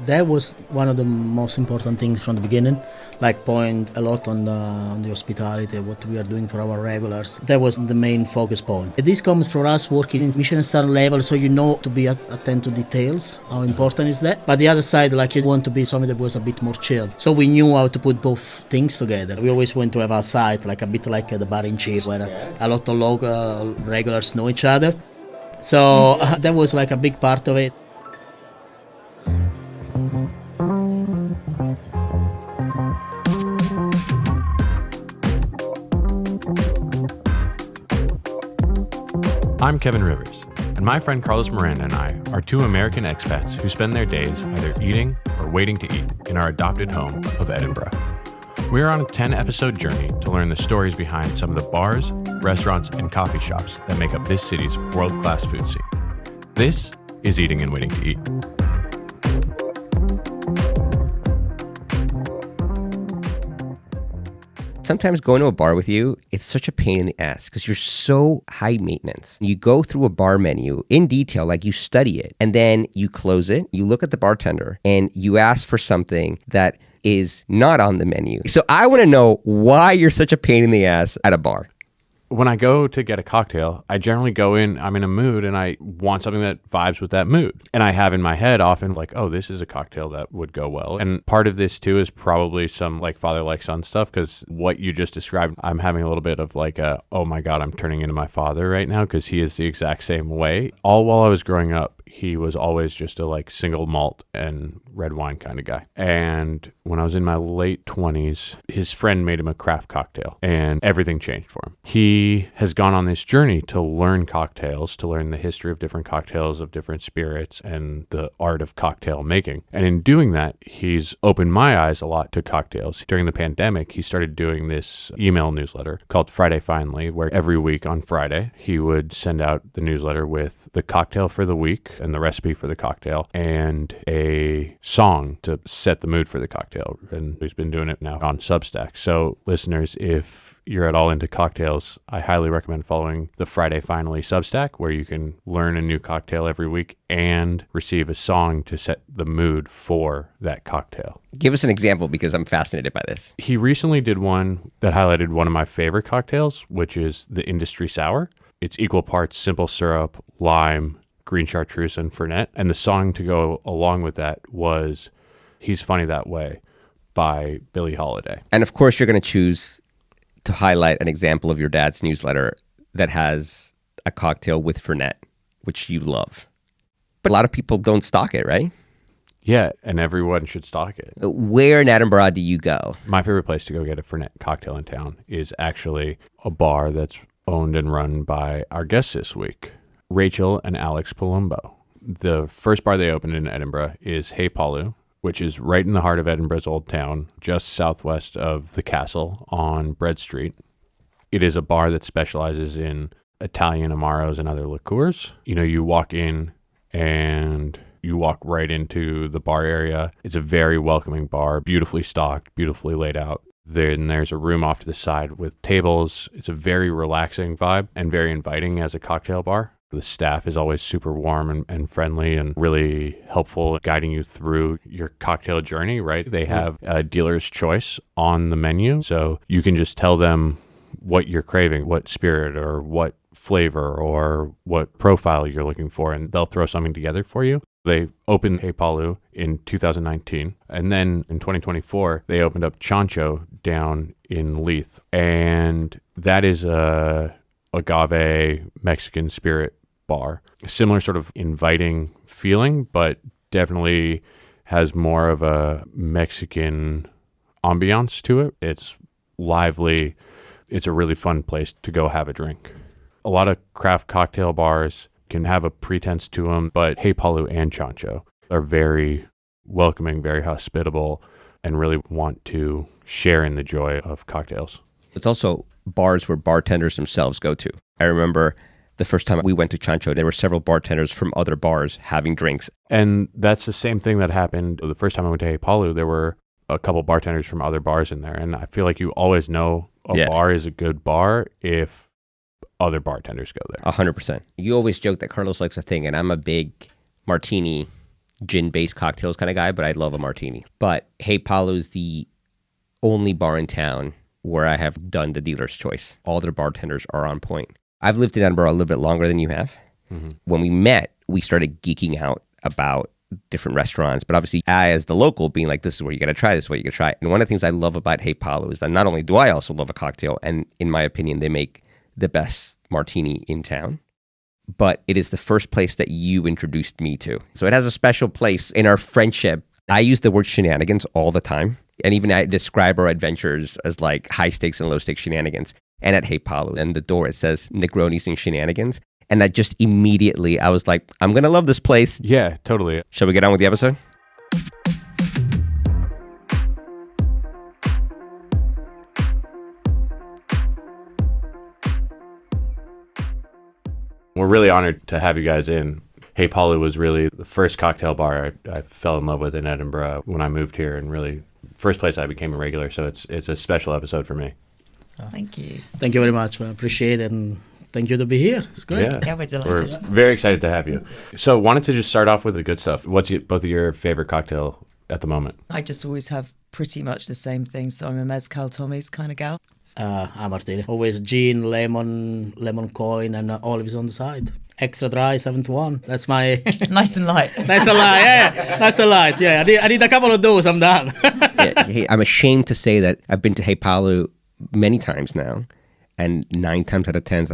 That was one of the most important things from the beginning, like point a lot on the hospitality, what we are doing for our regulars. That was the main focus point. This comes from us working in Michelin star level, so you know to be attentive to details, how important is that. But the other side, like you want to be something that was a bit more chill. So we knew how to put both things together. We always want to have a site, like a bit like the bar in Cheers, where a lot of local regulars know each other. So that was like a big part of it. I'm Kevin Rivers, and my friend Carlos Miranda and I are two American expats who spend their days either eating or waiting to eat in our adopted home of Edinburgh. We are on a 10-episode journey to learn the stories behind some of the bars, restaurants, and coffee shops that make up this city's world-class food scene. This is Eating and Waiting to Eat. Sometimes going to a bar with you, it's such a pain in the ass because you're so high maintenance. You go through a bar menu in detail, like you study it, and then you close it, you look at the bartender, and you ask for something that is not on the menu. So I want to know why you're such a pain in the ass at a bar. When I go to get a cocktail, I generally go in, I'm in a mood and I want something that vibes with that mood. And I have in my head often like, oh, this is a cocktail that would go well. And part of this too is probably some like father like son stuff, because what you just described, I'm having a little bit of like a, oh my God, I'm turning into my father right now, because he is the exact same way. All while I was growing up, he was always just a like single malt and red wine kind of guy. And when I was in my late 20s, his friend made him a craft cocktail and everything changed for him. He has gone on this journey to learn cocktails, to learn the history of different cocktails, of different spirits, and the art of cocktail making. And in doing that, he's opened my eyes a lot to cocktails. During the pandemic, he started doing this email newsletter called Friday Finally, where every week on Friday, he would send out the newsletter with the cocktail for the week and the recipe for the cocktail and a song to set the mood for the cocktail. And he's been doing it now on Substack. So listeners, if you're at all into cocktails, I highly recommend following the Friday Finally Substack, where you can learn a new cocktail every week and receive a song to set the mood for that cocktail. Give us an example, because I'm fascinated by this. He recently did one that highlighted one of my favorite cocktails, which is the Industry Sour. It's equal parts simple syrup, lime, green chartreuse, and Fernet. And the song to go along with that was He's Funny That Way by Billie Holiday. And of course, you're going to choose to highlight an example of your dad's newsletter that has a cocktail with Fernet, which you love. But a lot of people don't stock it, right? Yeah, and everyone should stock it. Where in Edinburgh do you go? My favorite place to go get a Fernet cocktail in town is actually a bar that's owned and run by our guests this week, Rachel and Alex Palumbo. The first bar they opened in Edinburgh is Hey Palu, which is right in the heart of Edinburgh's Old Town, just southwest of the castle on Bread Street. It is a bar that specializes in Italian Amaros and other liqueurs. You know, you walk in and you walk right into the bar area. It's a very welcoming bar, beautifully stocked, beautifully laid out. Then there's a room off to the side with tables. It's a very relaxing vibe and very inviting as a cocktail bar. The staff is always super warm and friendly and really helpful, guiding you through your cocktail journey, right? They have a dealer's choice on the menu, so you can just tell them what you're craving, what spirit or what flavor or what profile you're looking for, and they'll throw something together for you. They opened Hey Palu in 2019, and then in 2024, they opened up Chancho down in Leith, and that is a Agave Mexican spirit bar. A similar sort of inviting feeling, but definitely has more of a Mexican ambiance to it. It's lively. It's a really fun place to go have a drink. A lot of craft cocktail bars can have a pretense to them, but Hey Palu and Chancho are very welcoming, very hospitable, and really want to share in the joy of cocktails. It's also bars where bartenders themselves go to. I remember the first time we went to Chancho, there were several bartenders from other bars having drinks. And that's the same thing that happened the first time I went to Hey Palu. There were a couple bartenders from other bars in there. And I feel like you always know a bar is a good bar if other bartenders go there. 100%. You always joke that Carlos likes a thing, and I'm a big martini gin-based cocktails kind of guy, but I love a martini. But Hey Palu is the only bar in town where I have done the dealer's choice. All their bartenders are on point. I've lived in Edinburgh a little bit longer than you have. Mm-hmm. When we met, we started geeking out about different restaurants, but obviously I, as the local, being like, this is where you got to try, this is where you got to try. And one of the things I love about Hey Palu is that not only do I also love a cocktail, and in my opinion, they make the best martini in town, but it is the first place that you introduced me to. So it has a special place in our friendship. I use the word shenanigans all the time. And even I describe our adventures as like high stakes and low stakes shenanigans. And at Hey Palu, and the door, it says Negronis and Shenanigans. And that just immediately, I was like, I'm going to love this place. Yeah, totally. Shall we get on with the episode? We're really honored to have you guys in. Hey Palu was really the first cocktail bar I fell in love with in Edinburgh when I moved here, and really first place I became a regular. So it's a special episode for me. Thank you. Thank you very much. I appreciate it. And thank you to be here. It's great. Yeah, we're delighted. We're very excited to have you. So wanted to just start off with the good stuff. What's both of your favorite cocktail at the moment? I just always have pretty much the same thing. So I'm a mezcal Tommy's kind of gal. I'm martini. Always gin, lemon coin, and olives on the side. Extra dry, 7-1. That's my... Nice and light. Nice and light, yeah. Nice and light, yeah. I need a couple of those, I'm done. Hey, I'm ashamed to say that I've been to Hey Palu many times now, and 9 times out of 10,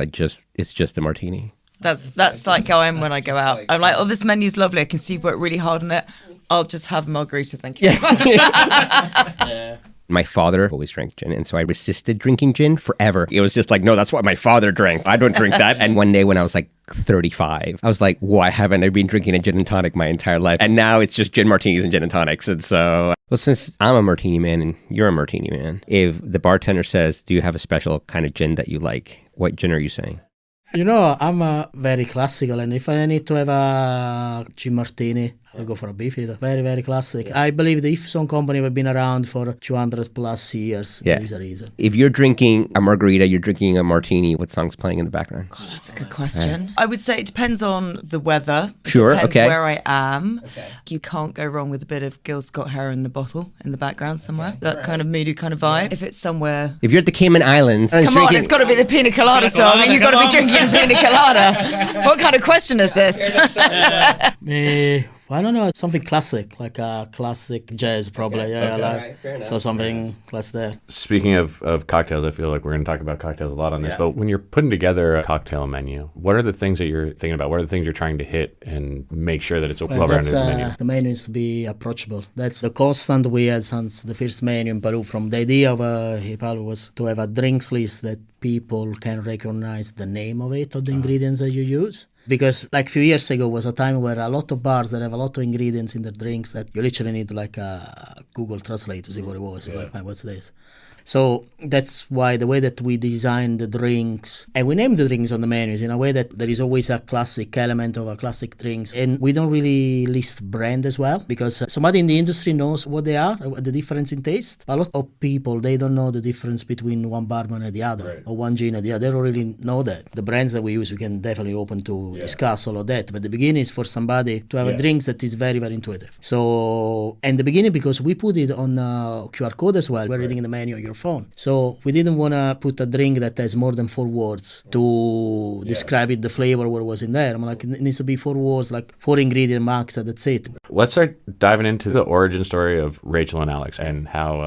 it's just a martini. That's like how I am when I go out. I'm like, oh, this menu's lovely. I can see you work really hard on it. I'll just have a margarita, thank you very much. Yeah. My father always drank gin, and so I resisted drinking gin forever. It was just like, no, that's what my father drank. I don't drink that. And one day when I was like 35, I was like, why haven't I been drinking a gin and tonic my entire life? And now it's just gin martinis and gin and tonics. And so, well, since I'm a martini man and you're a martini man, if the bartender says, do you have a special kind of gin that you like? What gin are you saying? You know, I'm very classical, and if I need to have a gin martini, I'll go for a beefeater. Very, very classic. I believe that if some company have been around for 200 plus years, there is a reason. If you're drinking a margarita, you're drinking a martini, what song's playing in the background? God, that's a good question. I would say it depends on the weather. Sure, depends okay. where I am. Okay. You can't go wrong with a bit of Gil Scott Heron in the bottle in the background somewhere. That kind of moody kind of vibe. If it's somewhere... If you're at the Cayman Islands... Come on, it's got to be the Pina Colada song, and you've got to be drinking Pina Colada. What kind of question is this? I don't know, something classic, like a classic jazz probably. Right, so something classic there. Speaking of cocktails, I feel like we're going to talk about cocktails a lot on this, but when you're putting together a cocktail menu, what are the things that you're thinking about? What are the things you're trying to hit and make sure that it's well-rounded in the menu? The menu is to be approachable. That's the constant we had since the first menu in Peru. From the idea of Hey Palu was to have a drinks list that people can recognize the name of it, of the ingredients that you use. Because like a few years ago was a time where a lot of bars that have a lot of ingredients in their drinks that you literally need like a Google Translate to see what it was. You're like, man, what's this? So that's why the way that we design the drinks, and we name the drinks on the menus in a way that there is always a classic element of a classic drinks. And we don't really list brand as well, because somebody in the industry knows what they are, the difference in taste. A lot of people, they don't know the difference between one bourbon and the other, or one gin and the other. They don't really know that. The brands that we use, we can definitely open to discuss all of that. But the beginning is for somebody to have a drink that is very, very intuitive. So, and the beginning, because we put it on QR code as well, we're reading in the menu on your phone. So we didn't want to put a drink that has more than 4 words to describe it, the flavor, what was in there. I'm like, it needs to be 4 words, like 4 ingredient max, that's it. Let's start diving into the origin story of Rachel and Alex and how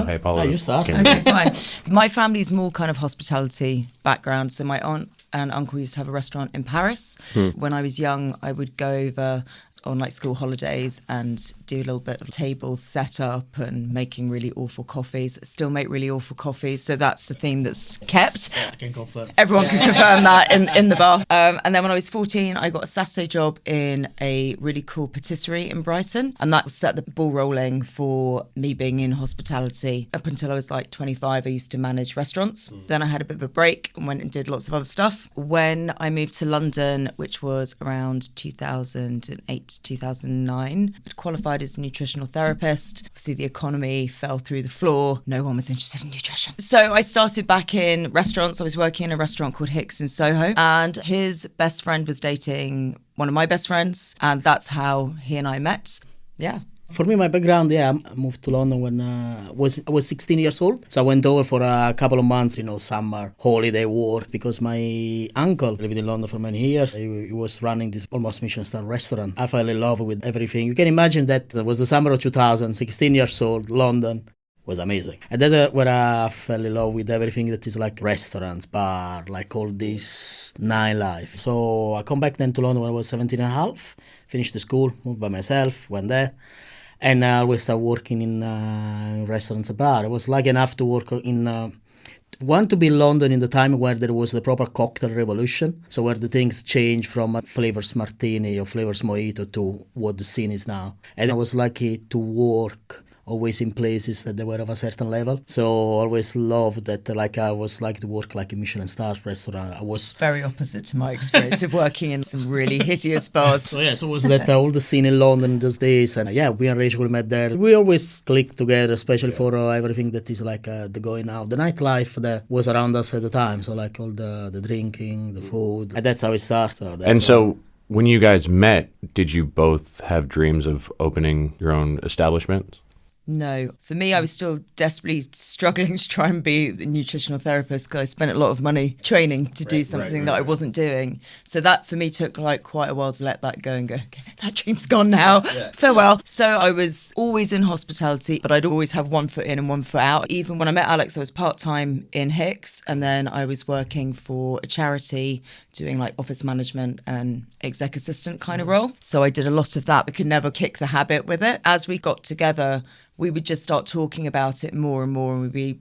Hey Palu. You start. Okay, fine. My family's more kind of hospitality background. So my aunt and uncle used to have a restaurant in Paris. When I was young, I would go over on like school holidays and do a little bit of table setup and making really awful coffees. Still make really awful coffees, so that's the theme that's kept. I can confirm. Everyone can confirm that in the bar. And then when I was 14, I got a Saturday job in a really cool patisserie in Brighton, and that set the ball rolling for me being in hospitality. Up until I was like 25, I used to manage restaurants. Then I had a bit of a break and went and did lots of other stuff. When I moved to London, which was around 2008, 2009. I'd qualified as a nutritional therapist. Obviously, the economy fell through the floor. No one was interested in nutrition. So I started back in restaurants. I was working in a restaurant called Hicks in Soho, and his best friend was dating one of my best friends, and that's how he and I met. Yeah. For me, my background, I moved to London when I was 16 years old. So I went over for a couple of months, summer, holiday work, because my uncle lived in London for many years. He was running this almost Michelin-star restaurant. I fell in love with everything. You can imagine that it was the summer of 2000, 16 years old, London. Was amazing. And that's where I fell in love with everything that is like restaurants, bar, like all this nightlife. So I come back then to London when I was 17 and a half, finished the school, moved by myself, went there. And I always started working in restaurants and bar. I was lucky enough to work want to be in London in the time where there was the proper cocktail revolution. So where the things changed from flavors martini or flavors mojito to what the scene is now. And I was lucky to work always in places that they were of a certain level. So I always loved that, I was like to work like a Michelin stars restaurant. I was very opposite to my experience of working in some really hideous bars. So it was that all the scene in London those days. And we and Rachel met there. We always clicked together, especially for everything that is like the going out, the nightlife that was around us at the time. So like all the drinking, the food. And that's how it started. So when you guys met, did you both have dreams of opening your own establishments? No. For me, I was still desperately struggling to try and be a nutritional therapist because I spent a lot of money training to do something that I wasn't doing. So that for me took quite a while to let that go and go, okay, that dream's gone now. Farewell. So I was always in hospitality, but I'd always have one foot in and one foot out. Even when I met Alex, I was part-time in Hicks, and then I was working for a charity doing office management and exec assistant kind of role. So I did a lot of that, but could never kick the habit with it. As we got together, we would just start talking about it more and more, and we'd be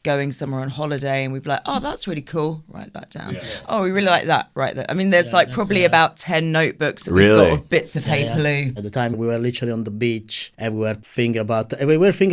going somewhere on holiday and we'd be like, oh, that's really cool, write that down. Oh, we really like that, write that. I mean, there's probably about 10 notebooks that we've got of bits of Hey Palu. At the time we were literally on the beach and we were thinking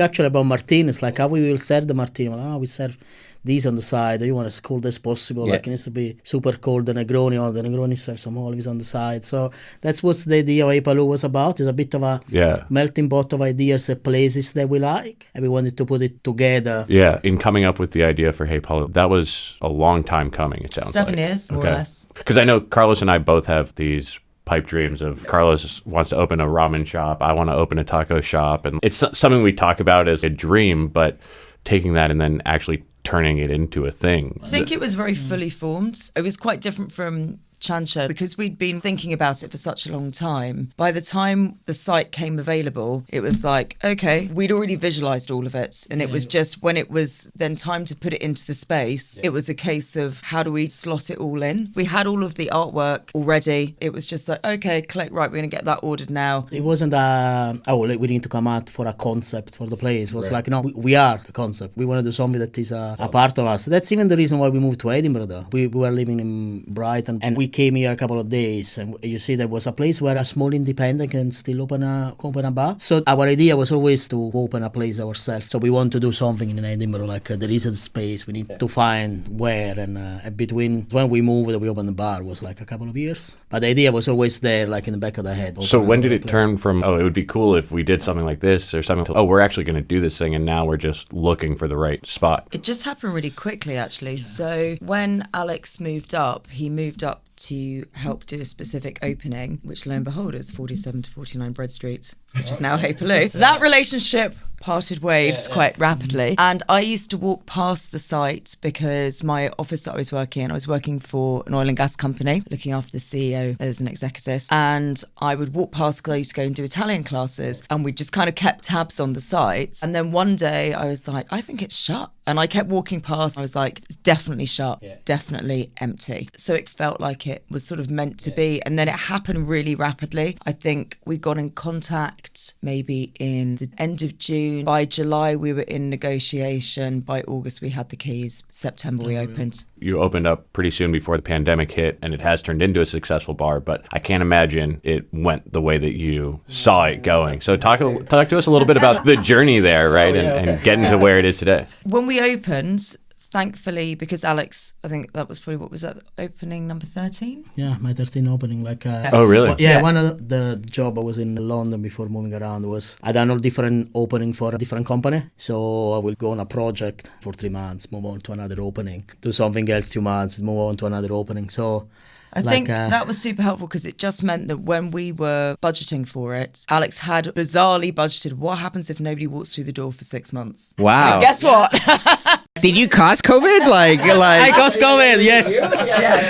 actually about martinis, like how we will serve the martini. We serve these on the side. You want as cold as possible. It needs to be super cold. The Negroni, or the Negroni serve some olives on the side. So that's what the idea of Hey Palu was about. It's a bit of a melting pot of ideas and places that we like, and we wanted to put it together. Yeah, in coming up with the idea for Hey Palu, that was a long time coming, it sounds 7 years, more or less. Because I know Carlos and I both have these pipe dreams of Carlos wants to open a ramen shop, I want to open a taco shop, and it's something we talk about as a dream, but taking that and then actually turning it into a thing. I think it was very fully formed. It was quite different from Chancho because we'd been thinking about it for such a long time. By the time the site came available, it was like, okay, we'd already visualized all of it. And it was just when it was then time to put it into the space, it was a case of how do we slot it all in? We had all of the artwork already. It was just like, okay, click, right, we're going to get that ordered now. It wasn't we need to come out for a concept for the place. It was like, no, we are the concept. We want to do something that is a part of us. That's even the reason why we moved to Edinburgh, though. We were living in Brighton and we came here a couple of days, and you see there was a place where a small independent can still open a bar. So our idea was always to open a place ourselves. So we want to do something in Edinburgh, there is a space, we need to find where, and between when we moved and we opened the bar was a couple of years. But the idea was always there, in the back of the head. So when did it turn from, it would be cool if we did something like this or something, to, we're actually going to do this thing, and now we're just looking for the right spot? It just happened really quickly, actually. So when Alex moved up, he moved up to help do a specific opening, which lo and behold is 47 to 49 Bread Street, which is now Hey Palu. That relationship parted waves quite rapidly. And I used to walk past the site because my office that I was working for an oil and gas company, looking after the CEO as an executive. And I would walk past because I used to go and do Italian classes, and we just kind of kept tabs on the site. And then one day I was like, I think it's shut. And I kept walking past. I was like, it's definitely shut. It's definitely empty. So it felt like it was sort of meant to be. And then it happened really rapidly. I think we got in contact maybe in the end of June. By July, we were in negotiation. By August, we had the keys. September, we opened. You opened up pretty soon before the pandemic hit, and it has turned into a successful bar, but I can't imagine it went the way that you saw it going. So talk to us a little bit about the journey there, right, and getting to where it is today. When we opened, thankfully, because Alex, I think that was probably, what was that, opening number 13? Yeah, my 13 opening. Oh, really? One of the job I was in London before moving around was I done all different opening for a different company. So I will go on a project for 3 months, move on to another opening, do something else 2 months, move on to another opening. So I think that was super helpful because it just meant that when we were budgeting for it, Alex had bizarrely budgeted what happens if nobody walks through the door for 6 months. Wow. And guess what? Did you cause COVID? I caused COVID, yes.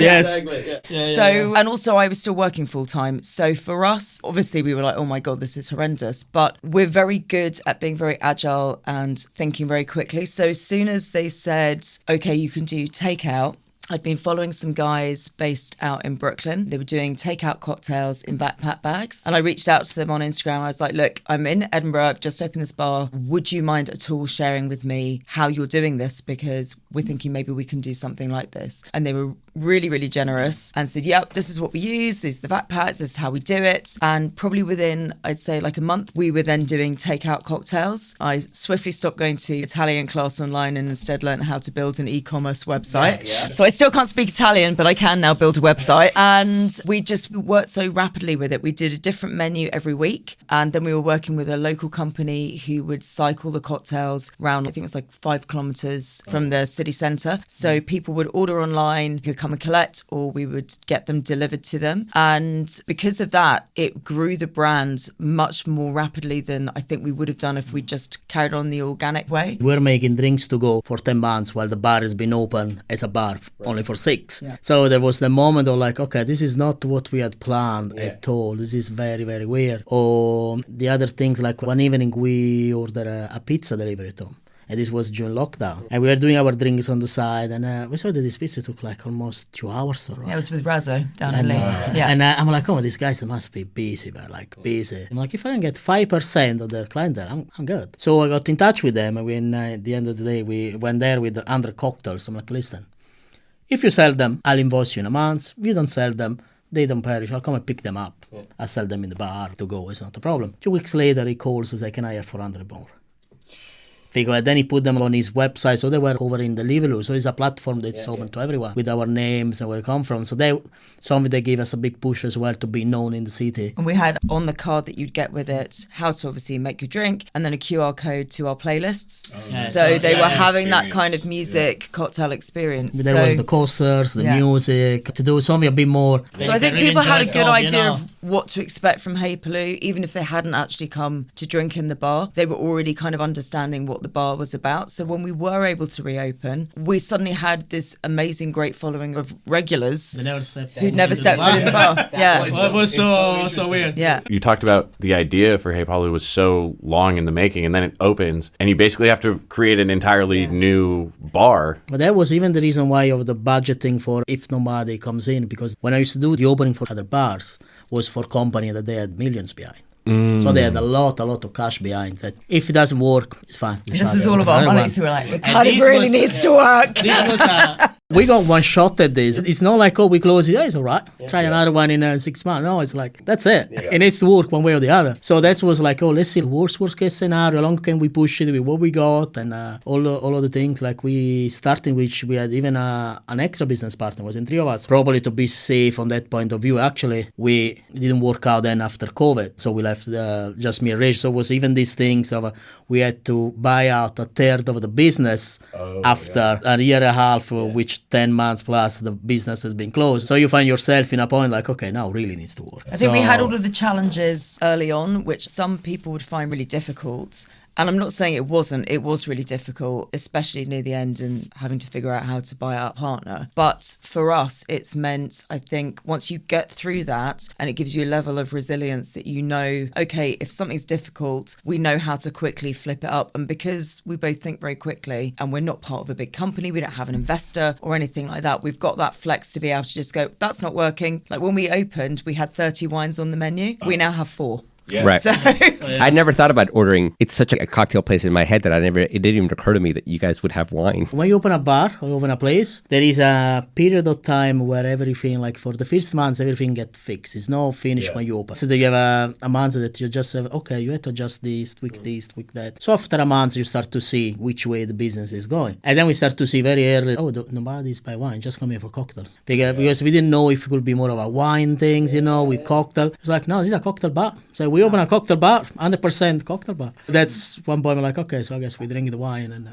Yes. Yeah. So, and also I was still working full time. So for us, obviously we were like, oh my God, this is horrendous. But we're very good at being very agile and thinking very quickly. So as soon as they said, okay, you can do takeout, I'd been following some guys based out in Brooklyn. They were doing takeout cocktails in backpack bags. And I reached out to them on Instagram. I was like, look, I'm in Edinburgh. I've just opened this bar. Would you mind at all sharing with me how you're doing this? Because we're thinking maybe we can do something like this. And they were really, really generous and said, yep, this is what we use. These are the backpacks. This is how we do it. And probably within, I'd say like a month, we were then doing takeout cocktails. I swiftly stopped going to Italian class online and instead learned how to build an e-commerce website. Yeah. So I still can't speak Italian, but I can now build a website. And we just worked so rapidly with it. We did a different menu every week. And then we were working with a local company who would cycle the cocktails around, I think it was like 5 kilometers from the city centre. So people would order online, could come and collect, or we would get them delivered to them. And because of that, it grew the brand much more rapidly than I think we would have done if we just carried on the organic way. We're making drinks to go for 10 months while the bar has been open as a bar only for 6. Yeah. So there was the moment of like, okay, this is not what we had planned at all. This is very, very weird. Or the other things, like one evening we ordered a pizza delivery to home. And this was during lockdown. And we were doing our drinks on the side. And we saw that this pizza took like almost 2 hours. Or it was with Razzo down in Lee. Yeah. And I'm like, oh, these guys must be busy, but like busy. I'm like, if I can get 5% of their clientele, I'm good. So I got in touch with them. And we, at the end of the day, we went there with 100 cocktails. I'm like, listen, if you sell them, I'll invoice you in a month. If you don't sell them, they don't perish. I'll come and pick them up. Yeah. I'll sell them in the bar to go. It's not a problem. 2 weeks later, he calls and says, can I have 400 more? And then he put them on his website, so they were covering the Liverpool. So it's a platform that's open to everyone with our names and where we come from. So they gave us a big push as well to be known in the city. And we had on the card that you'd get with it how to obviously make your drink, and then a QR code to our playlists. So they were having that kind of music cocktail experience. There was the coasters, the music, to do something a bit more. So I think people had a good idea of what to expect from Hey Palu, even if they hadn't actually come to drink in the bar. They were already kind of understanding what the bar was about. So when we were able to reopen, we suddenly had this amazing, great following of regulars who never stepped foot in the bar. Yeah, it was so weird. Yeah, you talked about the idea for Hey Palu was so long in the making, and then it opens, and you basically have to create an entirely new bar. But that was even the reason why of the budgeting for if nobody comes in, because when I used to do the opening for other bars was for company that they had millions behind. So they had a lot of cash behind that. If it doesn't work, it's fine. This was all of our money, so we're like, it kind of really needs to work. We got one shot at this. It's not like, oh, we close it. Yeah, it's all right. Try another one in 6 months. No, it's like, that's it. It needs to work one way or the other. So that was like, oh, let's see, worst case scenario. How long can we push it with what we got? And all of the things. Like we started, which we had even an extra business partner. It was in 3 of us. Probably to be safe on that point of view. Actually, we didn't work out then after COVID. So we left just me and Rach. So it was even these things of we had to buy out a third of the business after a year and a half, which 10 months plus the business has been closed. So you find yourself in a point like, okay, now it really needs to work. I think we had all of the challenges early on, which some people would find really difficult. And I'm not saying it wasn't. It was really difficult, especially near the end and having to figure out how to buy out a partner. But for us, it's meant, I think, once you get through that and it gives you a level of resilience that you know, okay, if something's difficult, we know how to quickly flip it up. And because we both think very quickly and we're not part of a big company, we don't have an investor or anything like that, we've got that flex to be able to just go, that's not working. Like when we opened, we had 30 wines on the menu. We now have 4. Yes. Right. So I never thought about ordering. It's such a cocktail place in my head that it didn't even occur to me that you guys would have wine. When you open a bar or open a place, there is a period of time where everything, like for the first months, everything gets fixed. It's not finished when you open. So you have a month that you just have, okay, you have to adjust this, tweak that. So after a month, you start to see which way the business is going. And then we start to see very early, nobody's buy wine, just come here for cocktails. Because we didn't know if it could be more of a wine things, with cocktail. It's like, no, this is a cocktail bar. So we open a cocktail bar, 100% cocktail bar. That's one point we're like, okay, so I guess we drink the wine. And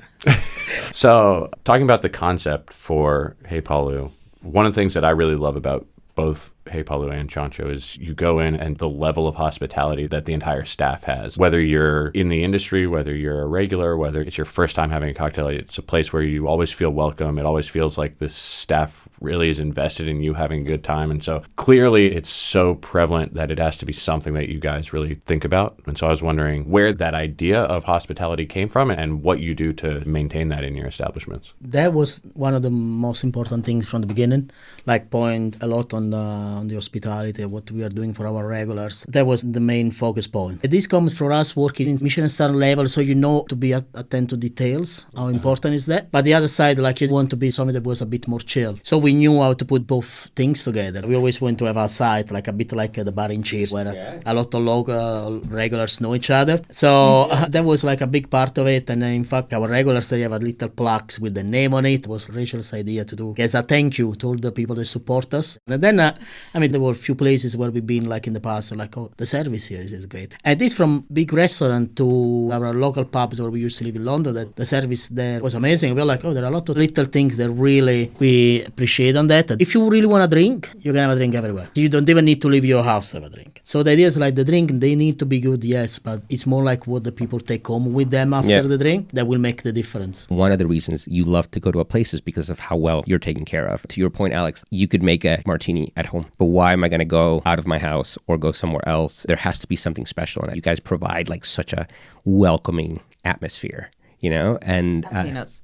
So talking about the concept for Hey Palu, one of the things that I really love about both Hey Palu and Chancho is you go in and the level of hospitality that the entire staff has, whether you're in the industry, whether you're a regular, whether it's your first time having a cocktail, it's a place where you always feel welcome. It always feels like the staff really is invested in you having a good time. And so clearly it's so prevalent that it has to be something that you guys really think about. And so I was wondering where that idea of hospitality came from and what you do to maintain that in your establishments. That was one of the most important things from the beginning, like point a lot on the hospitality, what we are doing for our regulars. That was the main focus point. This comes from us working in Michelin star level, so you know to be attend to details, how important is that. But the other side, like you want to be something that was a bit more chill. So we knew how to put both things together. We always want to have a site, like a bit like the bar in Cheers, where a lot of local regulars know each other. So that was like a big part of it. And in fact, our regulars, they have a little plaques with the name on it. It was Rachel's idea to do as a thank you to all the people that support us. And then, there were a few places where we've been like in the past, like, oh, the service here is great. And this from big restaurant to our local pubs where we used to live in London, that the service there was amazing. We were like, oh, there are a lot of little things that really we appreciate on that. If you really want a drink, you can have a drink everywhere. You don't even need to leave your house to have a drink. So the idea is like the drink, they need to be good, yes, but it's more like what the people take home with them after the drink that will make the difference. One of the reasons you love to go to a place is because of how well you're taken care of. To your point, Alex, you could make a martini at home, but why am I going to go out of my house or go somewhere else? There has to be something special in it. You guys provide like such a welcoming atmosphere, you know, and peanuts.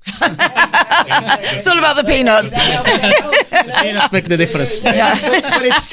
It's all about the peanuts. Peanuts make the difference. But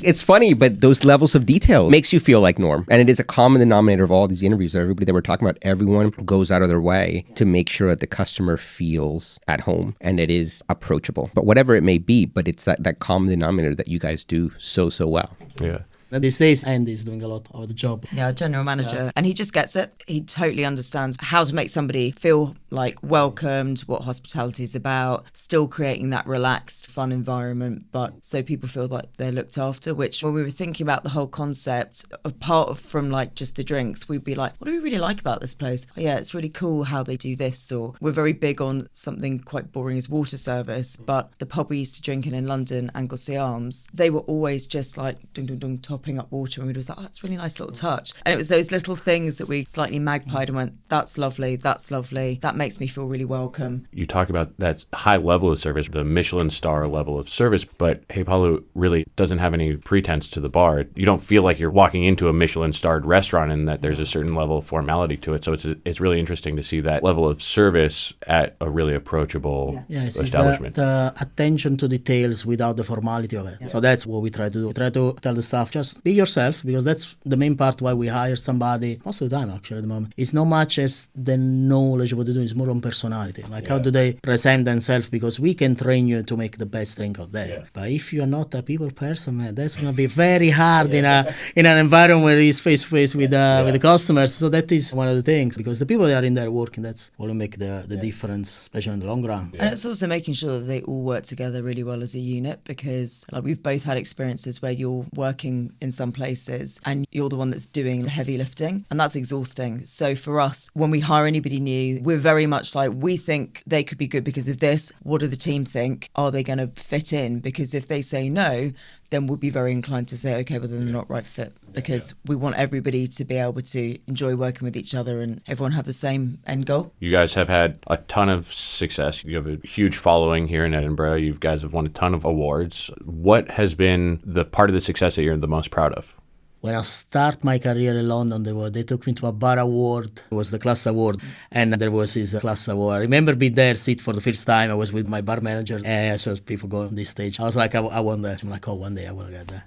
it's funny, but those levels of detail makes you feel like Norm. And it is a common denominator of all these interviews. Everybody that we're talking about, everyone goes out of their way to make sure that the customer feels at home and it is approachable. But whatever it may be, but it's that common denominator that you guys do so well. Yeah. These days, Andy is doing a lot of the job. Yeah, general manager. And he just gets it. He totally understands how to make somebody feel like welcomed, what hospitality is about, still creating that relaxed, fun environment, but so people feel like they're looked after, which when we were thinking about the whole concept, apart from like just the drinks, we'd be like, what do we really like about this place? Oh, yeah, it's really cool how they do this. Or we're very big on something quite boring as water service, but the pub we used to drink in London, Anglesey Arms, they were always just like dung dung dung topping up water, and we was like, oh, that's a really nice little touch. And it was those little things that we slightly magpied and went, that's lovely, that makes me feel really welcome. You talk about that high level of service, the Michelin star level of service, but Hey Palu really doesn't have any pretense to the bar. You don't feel like you're walking into a Michelin starred restaurant and that there's a certain level of formality to it. So it's really interesting to see that level of service at a really approachable establishment. The attention to details without the formality of it. Yeah. So that's what we try to do. We try to tell the staff, just be yourself, because that's the main part why we hire somebody most of the time actually at the moment. It's not much as the knowledge of what they do, it's more on personality. Like how do they present themselves, because we can train you to make the best drink out there. Yeah. But if you're not a people person, man, that's gonna be very hard in an environment where he's face to face with the customers. So that is one of the things, because the people that are in there working, that's what will make the difference, especially in the long run. And it's also making sure that they all work together really well as a unit, because like we've both had experiences where you're working in some places and you're the one that's doing the heavy lifting, and that's exhausting. So for us, when we hire anybody new, we're very much like, we think they could be good because of this. What do the team think? Are they going to fit in? Because if they say no, then we'll be very inclined to say, okay, well, then they're not right fit, because we want everybody to be able to enjoy working with each other and everyone have the same end goal. You guys have had a ton of success. You have a huge following here in Edinburgh. You guys have won a ton of awards. What has been the part of the success that you're the most proud of? When I started my career in London, they took me to a bar award. It was the class award, and there was this class award. I remember being there, sit for the first time. I was with my bar manager, and I saw people go on this stage. I was like, I want that. I'm like, oh, one day I want to get that.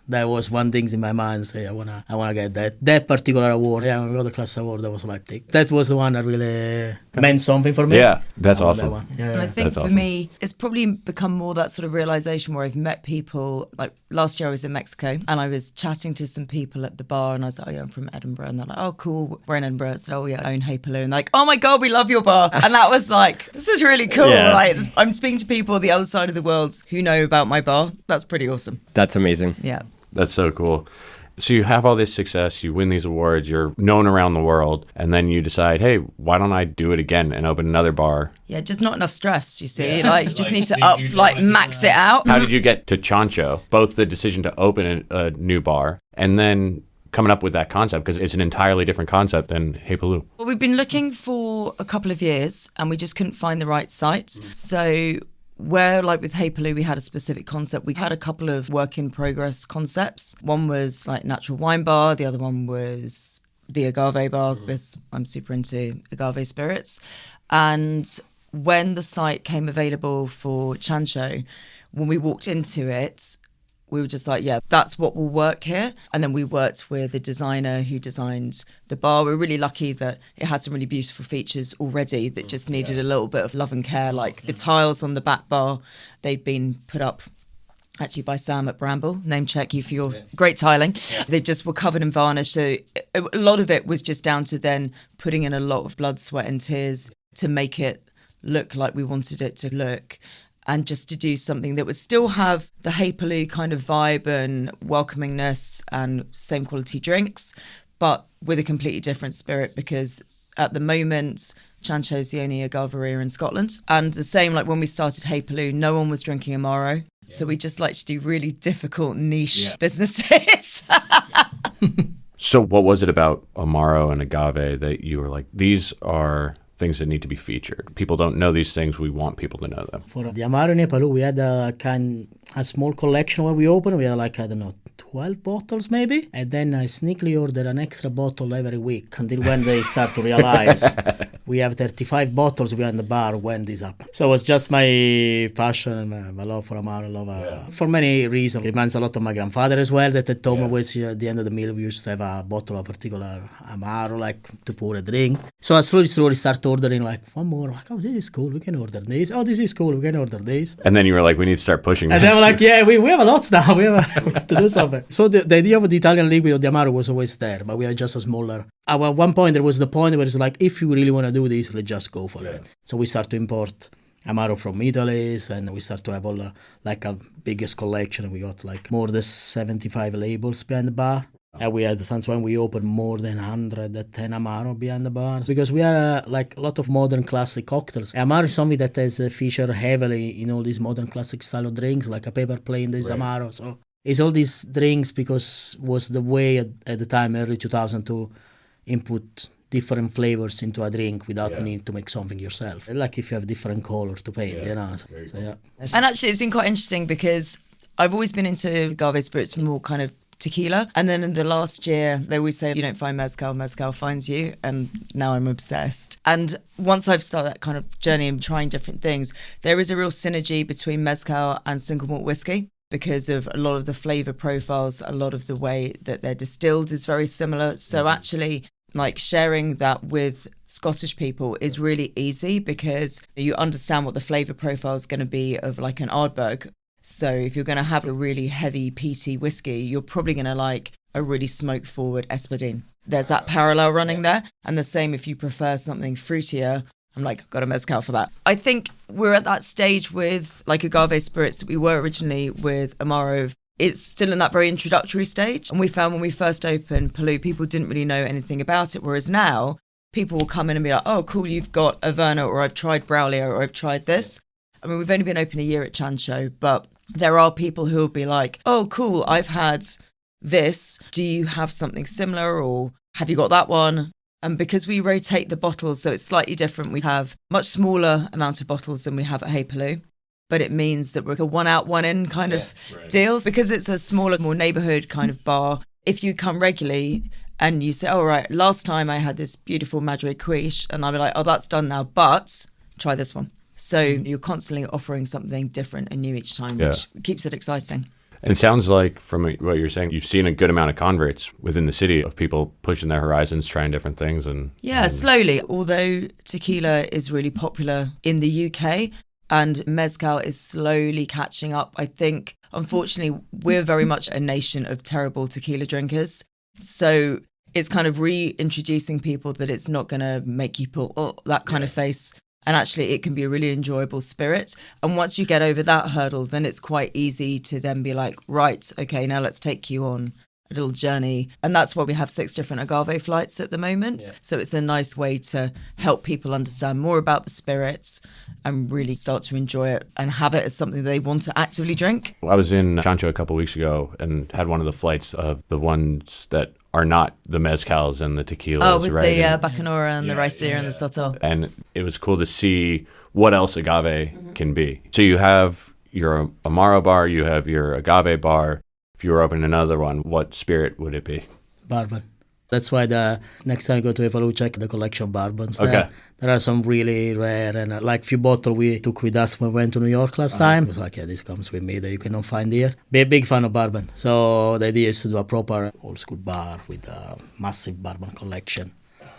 That was one thing in my mind, say I wanna get that particular award. Yeah, when we got the class award, that was like that was the one that really meant something for me. Yeah, that's awesome. That yeah. And I think for me, it's probably become more that sort of realization where I've met people. Like last year, I was in Mexico and I was chatting to some people at the bar, and I was like, "Oh yeah, I'm from Edinburgh," and they're like, "Oh cool, we're in Edinburgh." I said, "Oh yeah, I own Hey Palu," and like, "Oh my god, we love your bar," and that was like, this is really cool. Yeah. Like I'm speaking to people on the other side of the world who know about my bar. That's pretty awesome. That's amazing. Yeah. That's so cool. So you have all this success, you win these awards, you're known around the world, and then you decide, hey, why don't I do it again and open another bar? Yeah, just not enough stress, you see. Like, you just need to max it out. How did you get to Chancho? Both the decision to open a new bar and then coming up with that concept, because it's an entirely different concept than Hey Palu. Well, we've been looking for a couple of years and we just couldn't find the right site. So where, like with Hey Palu, we had a specific concept. We had a couple of work in progress concepts. One was like natural wine bar. The other one was the Agave bar, because I'm super into Agave spirits. And when the site came available for Chancho, when we walked into it, we were just like, yeah, that's what will work here. And then we worked with a designer who designed the bar. We were really lucky that it had some really beautiful features already that just needed a little bit of love and care. Like the tiles on the back bar, they'd been put up actually by Sam at Bramble. Name check you for your great tiling. They just were covered in varnish. So a lot of it was just down to then putting in a lot of blood, sweat and tears to make it look like we wanted it to look. And just to do something that would still have the Hey Palu kind of vibe and welcomingness and same quality drinks, but with a completely different spirit, because at the moment, Chancho's the only agaveria in Scotland. And the same, like when we started Hey Palu, no one was drinking Amaro. So we just like to do really difficult niche businesses. So what was it about Amaro and Agave that you were like, these are things that need to be featured? People don't know these things. We want people to know them. For the Amaro and Palu, we had a small collection when we opened. We had like, I don't know, 12 bottles maybe. And then I sneakily ordered an extra bottle every week until when they start to realize we have 35 bottles behind the bar when this happened. So it was just my passion and my love for Amaro. For many reasons. It reminds a lot of my grandfather as well, that at home always at the end of the meal we used to have a bottle of particular Amaro, like to pour a drink. So I slowly started ordering like one more. Like, oh, this is cool, we can order this. Oh, this is cool, we can order this. And then you were like, we need to start pushing this. And they were like, yeah, we have a lot now. We have to do something. So the idea of the Italian liquid of the Amaro was always there, but we are just a smaller. At one point, there was the point where it's like, if you really want to do this, let's just go for it. So we start to import Amaro from Italy, and we start to have all like a biggest collection. We got like more than 75 labels behind the bar. And we had, since when we opened, more than 110 Amaro behind the bar. Because we are like a lot of modern classic cocktails. Amaro is something that has featured heavily in all these modern classic style of drinks, like a paper plane, there's Amaro. So it's all these drinks because was the way at the time, early 2000, to input different flavors into a drink without needing to make something yourself. Like if you have different colors to paint, you know. So, yeah. And actually, it's been quite interesting because I've always been into agave spirits, more kind of tequila. And then in the last year, they always say, you don't find mezcal, mezcal finds you. And now I'm obsessed. And once I've started that kind of journey of trying different things, there is a real synergy between mezcal and single malt whiskey, because of a lot of the flavor profiles, a lot of the way that they're distilled is very similar. So actually, like sharing that with Scottish people is really easy because you understand what the flavor profile is going to be of like an Ardbeg. So if you're going to have a really heavy peaty whiskey, you're probably going to like a really smoke forward Espadin. There's that parallel running there. And the same if you prefer something fruitier. I'm like, I've got a mezcal for that. I think we're at that stage with like agave spirits that we were originally with Amaro. It's still in that very introductory stage. And we found when we first opened Palu, people didn't really know anything about it. Whereas now, people will come in and be like, oh, cool, you've got Averna, or I've tried Braulio, or I've tried this. I mean, we've only been open a year at Chancho, but there are people who will be like, oh, cool, I've had this. Do you have something similar, or have you got that one? And because we rotate the bottles, so it's slightly different. We have much smaller amount of bottles than we have at Hey Palu, but it means that we're a one out, one in kind of deals. Because it's a smaller, more neighbourhood kind of bar. If you come regularly and you say, oh, right, last time I had this beautiful Madre Quiche, and I'll be like, oh, that's done now, but try this one. So you're constantly offering something different and new each time, which keeps it exciting. And it sounds like from what you're saying, you've seen a good amount of converts within the city of people pushing their horizons, trying different things. And slowly. Although tequila is really popular in the UK and mezcal is slowly catching up, I think, unfortunately, we're very much a nation of terrible tequila drinkers. So it's kind of reintroducing people that it's not going to make you pull that kind of face. And actually, it can be a really enjoyable spirit. And once you get over that hurdle, then it's quite easy to then be like, right, okay, now let's take you on a little journey. And that's why we have 6 different agave flights at the moment. Yeah. So it's a nice way to help people understand more about the spirits and really start to enjoy it and have it as something they want to actively drink. I was in Chancho a couple of weeks ago and had one of the flights of the ones that are not the mezcals and the tequilas. Oh, with right? the Bacanora and the Raicilla and the Soto. And it was cool to see what else agave can be. So you have your Amaro bar, you have your agave bar. If you were opening another one, what spirit would it be? Bourbon. That's why the next time you go to Palu, check the collection of bourbons. Okay. There are some really rare and like few bottles we took with us when we went to New York last time. It was like, yeah, this comes with me that you cannot find here. Be a big fan of bourbon. So the idea is to do a proper old school bar with a massive bourbon collection.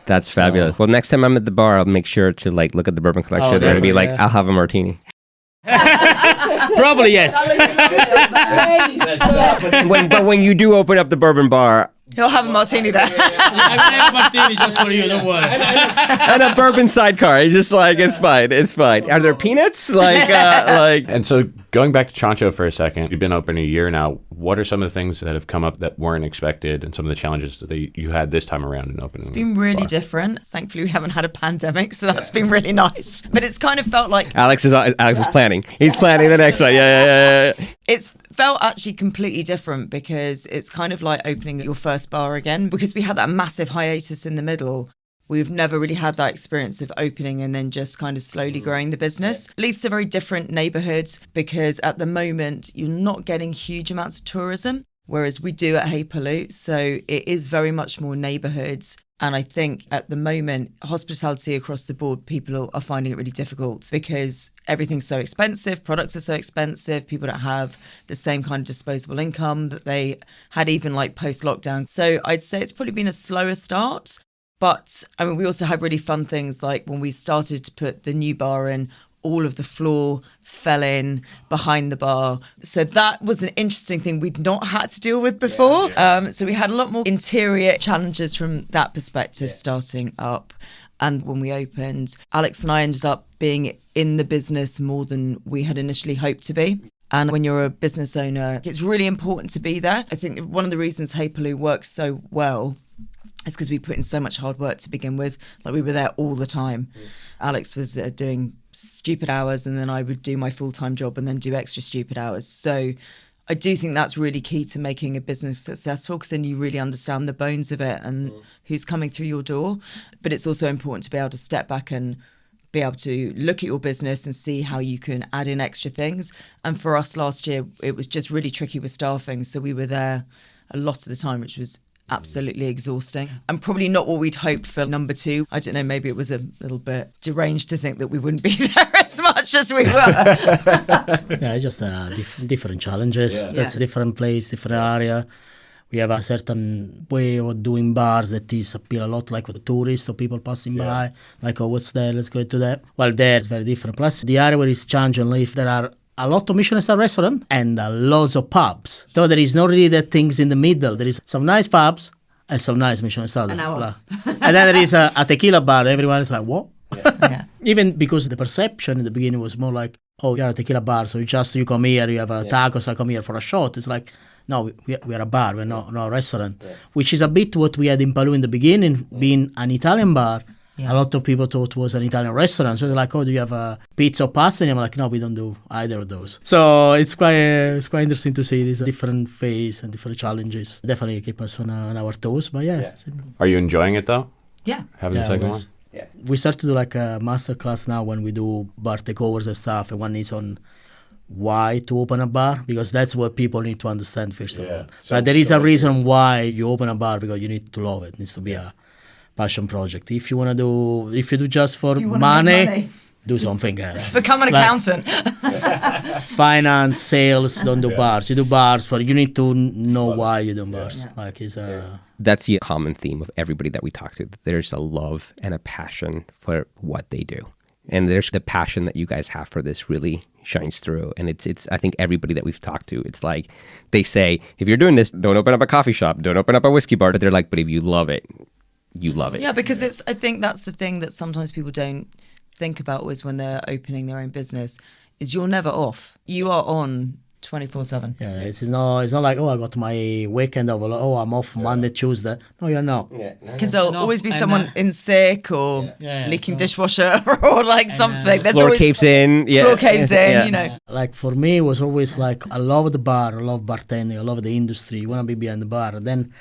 That's fabulous. Well, next time I'm at the bar, I'll make sure to like look at the bourbon collection and be like, I'll have a martini. Probably yes. But when you do open up the bourbon bar, he'll have a martini there. I'm gonna have a martini just for you, don't worry. And a bourbon sidecar. He's just like, it's fine. Are there peanuts? Like. And so going back to Chancho for a second, you've been open a year now. What are some of the things that have come up that weren't expected and some of the challenges that you had this time around in opening? It's been really different. Thankfully, we haven't had a pandemic, so that's been really nice. But it's kind of felt like... Alex is planning. He's planning the next one. Yeah. It's felt actually completely different because it's kind of like opening your first bar again, because we had that massive hiatus in the middle. We've never really had that experience of opening and then just kind of slowly growing the business. Leeds are very different neighbourhoods because at the moment you're not getting huge amounts of tourism, whereas we do at Hey Palu. So it is very much more neighbourhoods. And I think at the moment, hospitality across the board, people are finding it really difficult because everything's so expensive, products are so expensive, people don't have the same kind of disposable income that they had even like post-lockdown. So I'd say it's probably been a slower start. But I mean, we also had really fun things like when we started to put the new bar in, all of the floor fell in behind the bar. So that was an interesting thing we'd not had to deal with before. So we had a lot more interior challenges from that perspective starting up. And when we opened, Alex and I ended up being in the business more than we had initially hoped to be. And when you're a business owner, it's really important to be there. I think one of the reasons Hey Palu works so well is because we put in so much hard work to begin with. Like we were there all the time. Alex was there doing stupid hours and then I would do my full-time job and then do extra stupid hours. So I do think that's really key to making a business successful because then you really understand the bones of it and who's coming through your door. But it's also important to be able to step back and be able to look at your business and see how you can add in extra things. And for us last year, it was just really tricky with staffing. So we were there a lot of the time, which was absolutely exhausting and probably not what we'd hoped for number 2. I don't know, maybe it was a little bit deranged to think that we wouldn't be there as much as we were. Yeah, it's just different challenges. That's a different place, different area. We have a certain way of doing bars that is appeal a lot like with tourists or people passing by, like, oh, what's there, let's go to that. Well, there it's very different. Plus the area where it's Chancho and Leaf, there are a lot of Michelin star restaurants and loads of pubs. So there is not really that things in the middle. There is some nice pubs and some nice Michelin stars. And ours. And then there is a tequila bar. Everyone is like, what? Even because the perception in the beginning was more like, oh, you're a tequila bar, so you come here, you have a tacos, I come here for a shot. It's like, no, we are a bar, we're not a restaurant. Which is a bit what we had in Palu in the beginning, being an Italian bar. A lot of people thought it was an Italian restaurant. So they're like, oh, do you have a pizza or pasta? And I'm like, no, we don't do either of those. So it's quite interesting to see these different phase and different challenges. Definitely keep us on our toes, but Are you enjoying it though? Yeah. Having the second one? Yeah. We start to do like a master class now when we do bar takeovers and stuff. And one is on why to open a bar, because that's what people need to understand first of all. So there is a reason why you open a bar, because you need to love it. It needs to be a passion project. If you do just for money, do something else. Become an accountant. Finance, sales, don't do bars. You do bars you need to know why you do bars. That's the common theme of everybody that we talk to. There's a love and a passion for what they do. And there's the passion that you guys have for this really shines through. And it's I think everybody that we've talked to, it's like they say, if you're doing this, don't open up a coffee shop, don't open up a whiskey bar. But they're like, but if you love it, you love it. Yeah, because I think that's the thing that sometimes people don't think about is when they're opening their own business, is you're never off. You are on 24/7. Yeah, it's not like, oh, I got my weekend off, or oh, I'm off Monday, Tuesday. No, you're not. Because there'll No, always be and, someone in sick or Yeah, leaking so- dishwasher or like something. There's Floor always caves in. Yeah. floor caves in, Yeah. you know. Like for me, it was always like, I love the bar, I love bartending, I love the industry. You want to be behind the bar. And then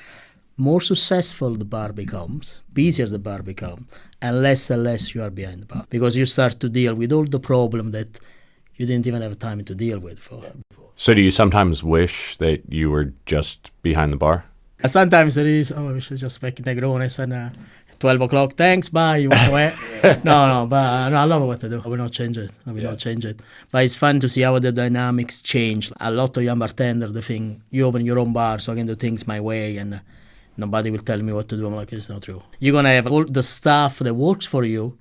more successful the bar becomes, busier the bar becomes, and less you are behind the bar. Because you start to deal with all the problem that you didn't even have time to deal with before. So do you sometimes wish that you were just behind the bar? And sometimes there is, oh, we should just make Negrones and 12 o'clock, thanks, bye, you walk away. No, I love what I do. I will not change it. But it's fun to see how the dynamics change. A lot of young bartenders, they think, you open your own bar so I can do things my way and nobody will tell me what to do. I'm like, it's not true. You're going to have all the staff that works for you,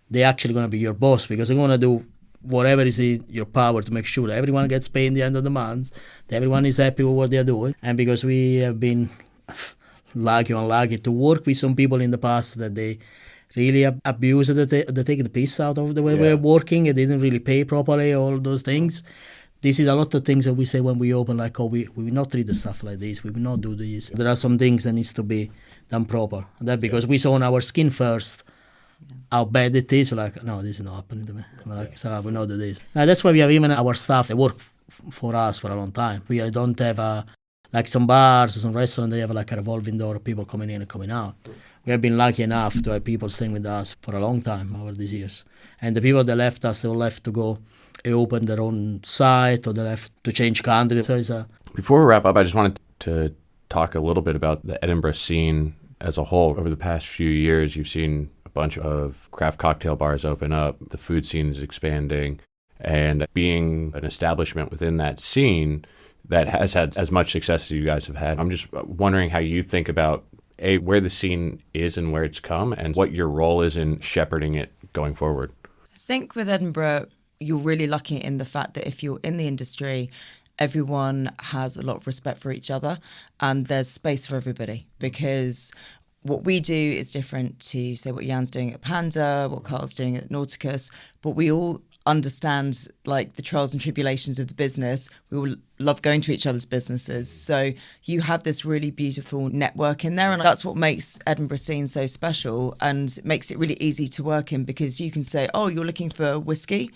they're actually going to be your boss because they're going to do whatever is in your power to make sure that everyone gets paid in the end of the month, that everyone is happy with what they're doing. And because we have been lucky or unlucky to work with some people in the past that they really abuse it, they take the piss out of the way we're working, it didn't really pay properly, all those things. This is a lot of things that we say when we open, like, oh, we will not treat the stuff like this, we will not do this. There are some things that needs to be done proper. And that because we saw on our skin first how bad it is, like, no, this is not happening to me. I'm like, so I will not do this. Now, that's why we have even our staff that work for us for a long time. We don't have like some bars or some restaurants, they have like a revolving door of people coming in and coming out. We have been lucky enough to have people staying with us for a long time over these years. And the people that left us, they all left to go and open their own site or they left to change country. So it's Before we wrap up, I just wanted to talk a little bit about the Edinburgh scene as a whole. Over the past few years, you've seen a bunch of craft cocktail bars open up. The food scene is expanding. And being an establishment within that scene that has had as much success as you guys have had, I'm just wondering how you think about where the scene is and where it's come and what your role is in shepherding it going forward. I think with Edinburgh, you're really lucky in the fact that if you're in the industry, everyone has a lot of respect for each other and there's space for everybody because what we do is different to, say, what Jan's doing at Panda, what Carl's doing at Nauticus, but we all understand like the trials and tribulations of the business. We all love going to each other's businesses. So you have this really beautiful network in there. And that's what makes Edinburgh scene so special and makes it really easy to work in because you can say, oh, you're looking for whiskey?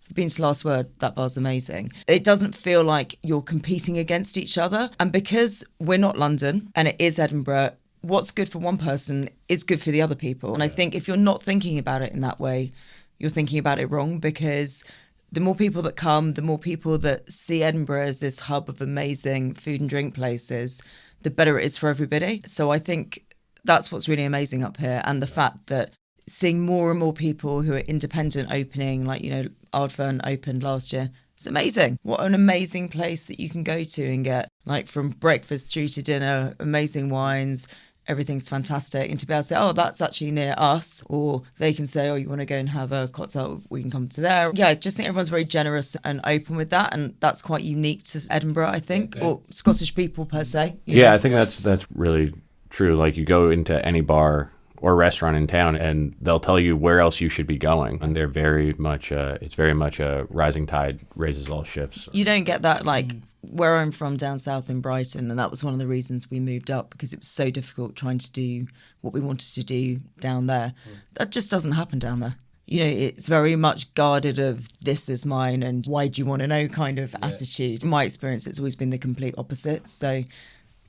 I've been to Last Word, that bar's amazing. It doesn't feel like you're competing against each other. And because we're not London and it is Edinburgh, what's good for one person is good for the other people. And I think if you're not thinking about it in that way, you're thinking about it wrong because the more people that come, the more people that see Edinburgh as this hub of amazing food and drink places, the better it is for everybody. So I think that's what's really amazing up here. And the fact that seeing more and more people who are independent opening, like, you know, Ardfern opened last year, it's amazing. What an amazing place that you can go to and get, like, from breakfast through to dinner, amazing wines, everything's fantastic. And to be able to say, oh, that's actually near us, or they can say, oh, you want to go and have a cocktail, we can come to there. Yeah, I just think everyone's very generous and open with that. And that's quite unique to Edinburgh, I think, or Scottish people per se. Yeah, I think that's really true. Like you go into any bar or restaurant in town and they'll tell you where else you should be going. And they're very much, it's very much a rising tide raises all ships. You don't get that, like, where I'm from down south in Brighton, and that was one of the reasons we moved up because it was so difficult trying to do what we wanted to do down there. That just doesn't happen down there. You know, it's very much guarded of this is mine and why do you want to know kind of attitude. In my experience, it's always been the complete opposite. So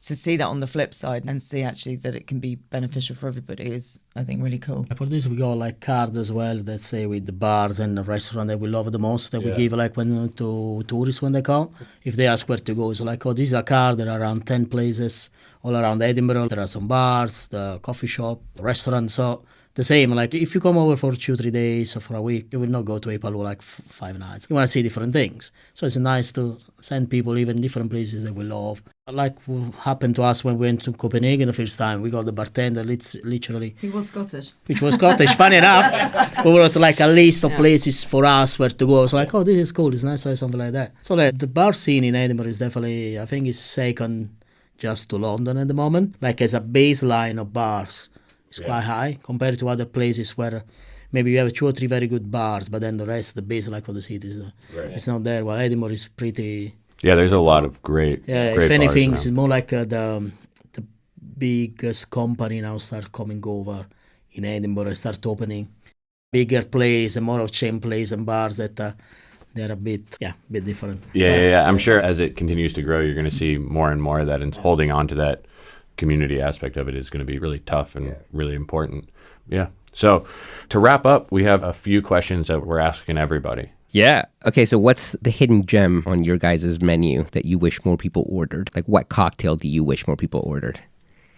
to see that on the flip side and see actually that it can be beneficial for everybody is, I think, really cool. For this, we got like cards as well that say with the bars and the restaurant that we love the most that we give like when to tourists when they come. If they ask where to go, it's like, oh, this is a card. There are around 10 places all around Edinburgh. There are some bars, the coffee shop, the restaurant. So the same, like if you come over for 2-3 days or for a week, you will not go to a Palu like 5 nights. You want to see different things. So it's nice to send people even different places that we love. Like what happened to us when we went to Copenhagen the first time. We got the bartender literally. He was Scottish. Which was Scottish. Funny enough, we wrote like a list of places for us where to go. It's like, oh, this is cool. It's nice to have something like that. So like, the bar scene in Edinburgh is definitely, I think, is second just to London at the moment. Like as a baseline of bars. It's quite high compared to other places where maybe you have 2 or 3 very good bars, but then the rest, the base like for the city, it's not there. Well, Edinburgh is pretty Yeah, there's a lot of great. Yeah, great if anything, bars it's more like the biggest company now start coming over in Edinburgh, start opening bigger place and more of chain place and bars that they're a bit different. Yeah. I'm sure as it continues to grow, you're going to see more and more of that, and holding on to that community aspect of it is going to be really tough and really important. Yeah. So to wrap up, we have a few questions that we're asking everybody. Yeah. Okay, so what's the hidden gem on your guys' menu that you wish more people ordered? Like, what cocktail do you wish more people ordered?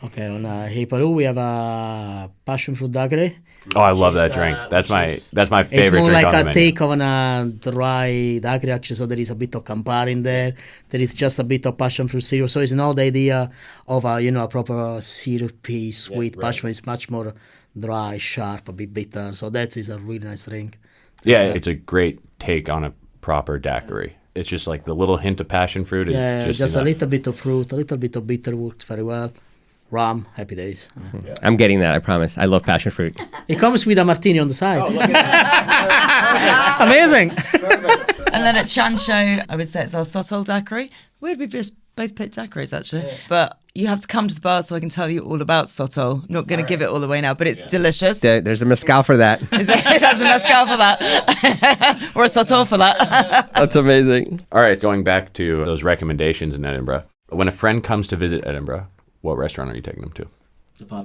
Okay, on Hey Palu, we have a passion fruit daiquiri. Oh, I love that drink. That's my favorite It's more drink like on the a menu. take on a dry daiquiri, actually, so there is a bit of Campari in there. There is just a bit of passion fruit syrup. So it's not the idea of a proper syrupy, sweet passion fruit. It's much more dry, sharp, a bit bitter. So that is a really nice drink. Yeah, it's a great take on a proper daiquiri. It's just like the little hint of passion fruit is just a enough. little bit of fruit, a little bit of bitter works very well. Rum, happy days. I'm getting that, I promise. I love passion fruit. It comes with a martini on the side. Amazing. And then at Chancho, I would say it's our Sotol daiquiri. Weird, we've just both picked daiquiris, actually. Yeah. But you have to come to the bar so I can tell you all about Sotol. I'm not going to give it all away now, but it's delicious. There's a mezcal for that. There's a mezcal for that. Or a Sotol for that. That's amazing. All right, going back to those recommendations in Edinburgh. When a friend comes to visit Edinburgh, what restaurant are you taking them to?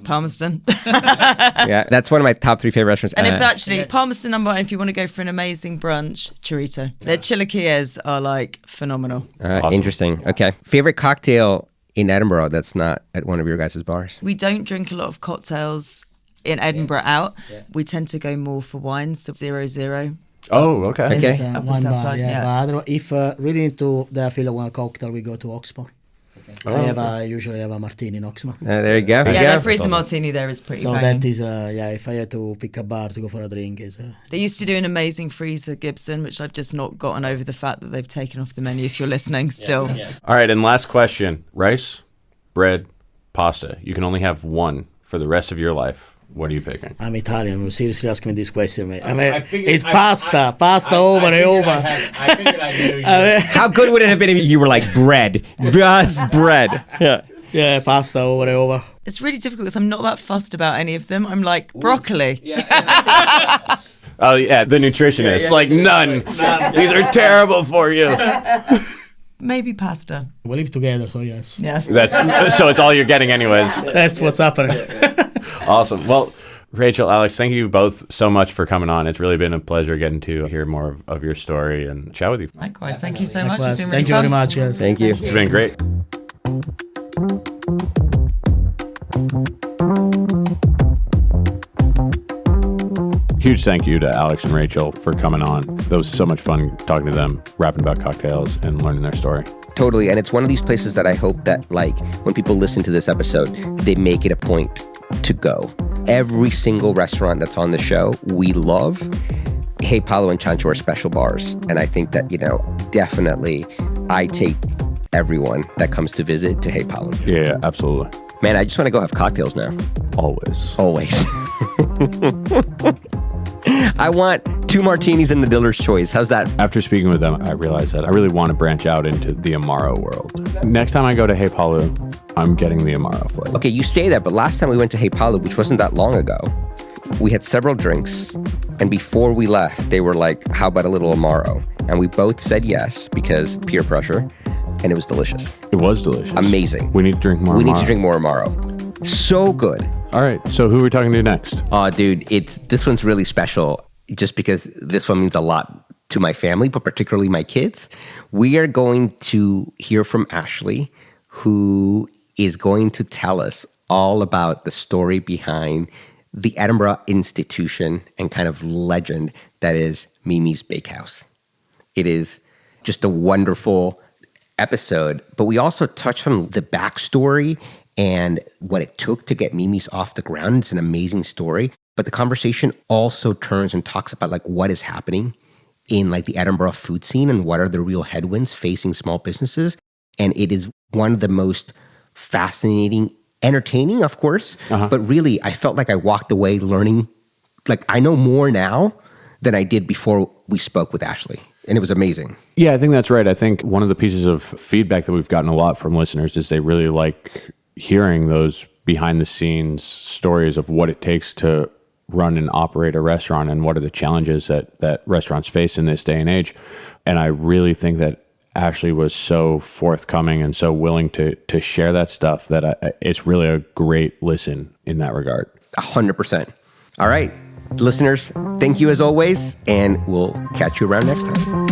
Palmerston. Yeah, that's one of my top 3 favorite restaurants. And if actually, Palmerston number 1, if you want to go for an amazing brunch, chorito. Their chilaquiles are like phenomenal. Awesome. Interesting. Okay. Favorite cocktail in Edinburgh that's not at one of your guys' bars? We don't drink a lot of cocktails in Edinburgh out. Yeah. We tend to go more for wines, so 0-0. Oh, okay. Okay. It's, Up one the south bar, side, yeah. yeah. But otherwise, if really into the feel of one cocktail, we go to Oxford. I usually have a martini in Oxford. There you go. Yeah, There you their go. freezer martini there is pretty So banging. that is, if I had to pick a bar to go for a drink, is They used to do an amazing freezer Gibson, which I've just not gotten over the fact that they've taken off the menu. If you're listening still. All right, and last question. Rice, bread, pasta. You can only have one for the rest of your life. What are you picking? I'm Italian. You're seriously asking me this question, mate. It's pasta over and over. I figured I knew you. How good would it have been if you were like bread? Just bread. Yeah. Yeah, pasta over and over. It's really difficult because I'm not that fussed about any of them. I'm like, broccoli. Oh, yeah, the nutritionist. Like, none. These are terrible for you. Maybe pasta. We live together, so yes. Yes. So it's all you're getting anyways. That's what's happening. Awesome. Well, Rachel, Alex, thank you both so much for coming on. It's really been a pleasure getting to hear more of your story and chat with you. Likewise. Thank you so much. It's Likewise. been really Thank you fun. very much, yes. Thank you. It's been great. Huge thank you to Alex and Rachel for coming on. That was so much fun talking to them, rapping about cocktails and learning their story. Totally. And it's one of these places that I hope that, like, when people listen to this episode, they make it a point to go. Every single restaurant that's on the show, we love. Hey Palu and Chancho are special bars. And I think that, definitely I take everyone that comes to visit to Hey Palu. Yeah, absolutely. Man, I just want to go have cocktails now. Always. Always. I want 2 martinis and the dealer's choice. How's that? After speaking with them, I realized that I really want to branch out into the Amaro world. Next time I go to Hey Palu, I'm getting the Amaro flavor. Okay, you say that, but last time we went to Hey Palu, which wasn't that long ago, we had several drinks, and before we left, they were like, how about a little Amaro? And we both said yes, because peer pressure, and it was delicious. It was delicious. Amazing. We need to drink more We Amaro. need to drink more Amaro. So good. All right, so who are we talking to next? Oh, dude, this one's really special just because this one means a lot to my family, but particularly my kids. We are going to hear from Ashley, who is going to tell us all about the story behind the Edinburgh institution and kind of legend that is Mimi's Bakehouse. It is just a wonderful episode, but we also touch on the backstory and what it took to get Mimi's off the ground. It's an amazing story. But the conversation also turns and talks about like what is happening in like the Edinburgh food scene and what are the real headwinds facing small businesses. And it is one of the most fascinating, entertaining, of course, but really I felt like I walked away learning, like I know more now than I did before we spoke with Ashley. and it was amazing. Yeah, I think that's right. I think one of the pieces of feedback that we've gotten a lot from listeners is they really like hearing those behind the scenes stories of what it takes to run and operate a restaurant and what are the challenges that restaurants face in this day and age. And I really think that Ashley was so forthcoming and so willing to share that stuff that it's really a great listen in that regard. 100%. All right, listeners, thank you as always, and we'll catch you around next time.